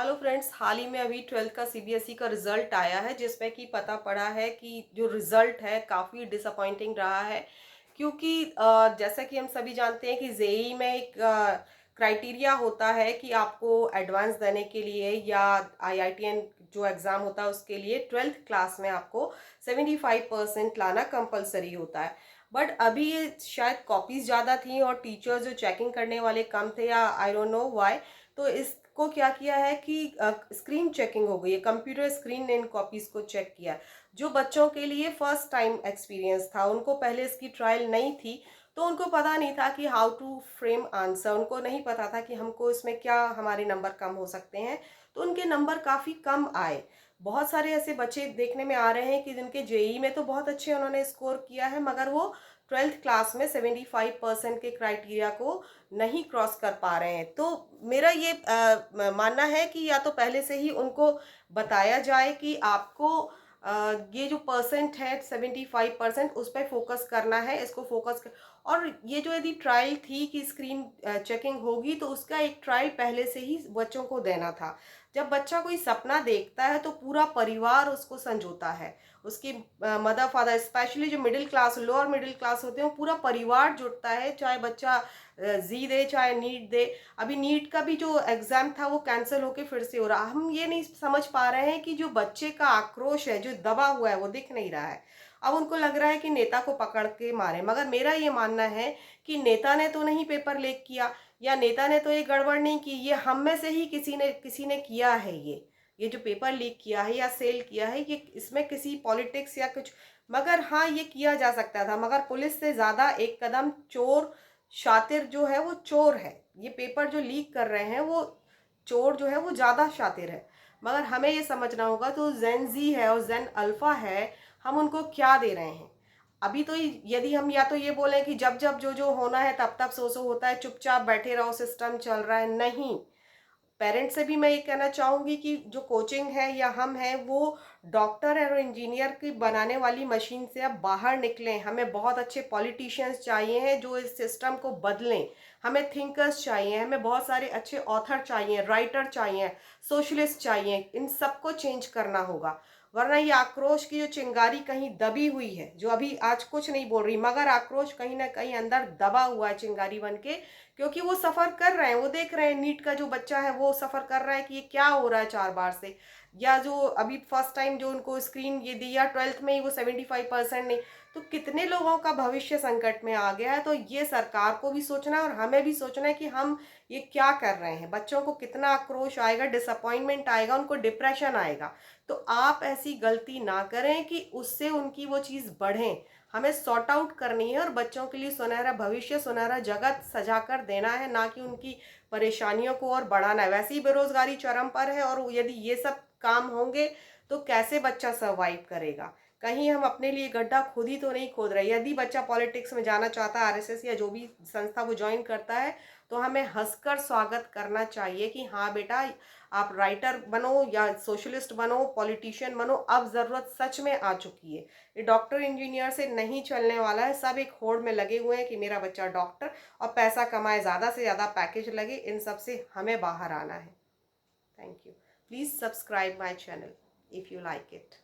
Hello friends, हाल ही में अभी 12th का सीबीएसई का रिजल्ट आया है जिसमें कि पता पड़ा है कि जो रिजल्ट है काफ़ी डिसअपॉइंटिंग रहा है। क्योंकि जैसा कि हम सभी जानते हैं कि जेई में एक क्राइटेरिया होता है कि आपको एडवांस देने के लिए या आईआईटीएन जो एग्ज़ाम होता है उसके लिए 12th क्लास में आपको 75% लाना कंपलसरी होता है। बट अभी ये शायद कॉपीज़ ज़्यादा थी और टीचर्स जो चेकिंग करने वाले कम थे, या आई डोंट नो व्हाई। तो इसको क्या किया है कि स्क्रीन चेकिंग हो गई है, कंप्यूटर स्क्रीन ने इन कॉपीज को चेक किया। जो बच्चों के लिए फर्स्ट टाइम एक्सपीरियंस था, उनको पहले इसकी ट्रायल नहीं थी, तो उनको पता नहीं था कि हाउ टू फ्रेम आंसर, उनको नहीं पता था कि हमको इसमें क्या हमारे नंबर कम हो सकते हैं। तो उनके नंबर काफ़ी कम आए। बहुत सारे ऐसे बच्चे देखने में आ रहे हैं कि जिनके जेई में तो बहुत अच्छे उन्होंने स्कोर किया है, मगर वो 12th क्लास में 75% के क्राइटेरिया को नहीं क्रॉस कर पा रहे हैं। तो मेरा ये मानना है कि या तो पहले से ही उनको बताया जाए कि आपको ये जो परसेंट है 75% उस पर फोकस करना है, इसको फोकस कर। और ये जो यदि ट्रायल थी कि स्क्रीन चेकिंग होगी, तो उसका एक ट्रायल पहले से ही बच्चों को देना था। जब बच्चा कोई सपना देखता है तो पूरा परिवार उसको संजोता है, उसकी मदर फादर, स्पेशली जो middle class lower middle class होते हैं, वो पूरा परिवार जुटता है, चाहे बच्चा जी दे चाहे नीट दे। अभी नीट का भी जो एग्जाम था वो कैंसिल होके फिर से हो रहा। हम ये नहीं समझ पा रहे हैं कि जो बच्चे का आक्रोश है, जो दबा हुआ है, वो दिख नहीं रहा है। अब उनको लग रहा है कि नेता को पकड़ के मारे, मगर मेरा ये मानना है कि नेता ने तो नहीं पेपर लीक किया, या नेता ने तो ये गड़बड़ नहीं की, ये हम में से ही किसी ने किया है। ये जो पेपर लीक किया है या सेल किया है, ये इसमें किसी पॉलिटिक्स या कुछ, मगर हाँ ये किया जा सकता था। मगर पुलिस से ज़्यादा एक कदम चोर शातिर जो है वो चोर है। ये पेपर जो लीक कर रहे हैं वो चोर जो है वो ज़्यादा शातिर है। मगर हमें ये समझना होगा, तो जेन जी है और जेन अल्फा है, हम उनको क्या दे रहे हैं। अभी तो यदि हम या तो ये बोलें कि जब जब जो जो होना है तब तब सो होता है, चुपचाप बैठे रहो, सिस्टम चल रहा है, नहीं। पेरेंट्स से भी मैं ये कहना चाहूँगी कि जो कोचिंग है या हम हैं, वो डॉक्टर और इंजीनियर की बनाने वाली मशीन से अब बाहर निकलें। हमें बहुत अच्छे पॉलिटिशियंस चाहिए हैं जो इस सिस्टम को बदलें। हमें थिंकर्स चाहिए, हमें बहुत सारे अच्छे ऑथर चाहिए, राइटर चाहिए, सोशलिस्ट चाहिए। इन सबको चेंज करना होगा, वरना ये आक्रोश की जो चिंगारी कहीं दबी हुई है, जो अभी आज कुछ नहीं बोल रही, मगर आक्रोश कहीं ना कहीं अंदर दबा हुआ है चिंगारी बन के। क्योंकि वो सफ़र कर रहे हैं, वो देख रहे हैं, नीट का जो बच्चा है वो सफ़र कर रहा है कि ये क्या हो रहा है 4 बार से। या जो अभी फर्स्ट टाइम जो उनको स्क्रीन ये दिया 12th में ही, वो 75% नहीं। तो कितने लोगों का भविष्य संकट में आ गया है। तो ये सरकार को भी सोचना है और हमें भी सोचना है कि हम ये क्या कर रहे हैं। बच्चों को कितना आक्रोश आएगा, डिसअपॉइंटमेंट आएगा, उनको डिप्रेशन आएगा। तो आप ऐसी गलती ना करें कि उससे उनकी वो चीज़ बढ़े। हमें सॉर्ट आउट करनी है और बच्चों के लिए सुनहरा भविष्य, सुनहरा जगत सजा कर देना है, ना कि उनकी परेशानियों को और बढ़ाना है। वैसे ही बेरोजगारी चरम पर है, और यदि ये सब काम होंगे तो कैसे बच्चा सर्वाइव करेगा। कहीं हम अपने लिए गड्ढा खुद ही तो नहीं खोद रहे। यदि बच्चा पॉलिटिक्स में जाना चाहता है, आरएसएस या जो भी संस्था वो ज्वाइन करता है, तो हमें हंसकर स्वागत करना चाहिए कि हाँ बेटा, आप राइटर बनो या सोशलिस्ट बनो, पॉलिटिशियन बनो, अब ज़रूरत सच में आ चुकी है। ये डॉक्टर इंजीनियर से नहीं चलने वाला है। सब एक होड़ में लगे हुए हैं कि मेरा बच्चा डॉक्टर और पैसा कमाए, ज़्यादा से ज़्यादा पैकेज लगे। इन सब से हमें बाहर आना है। Thank you. Please subscribe my channel if you like it.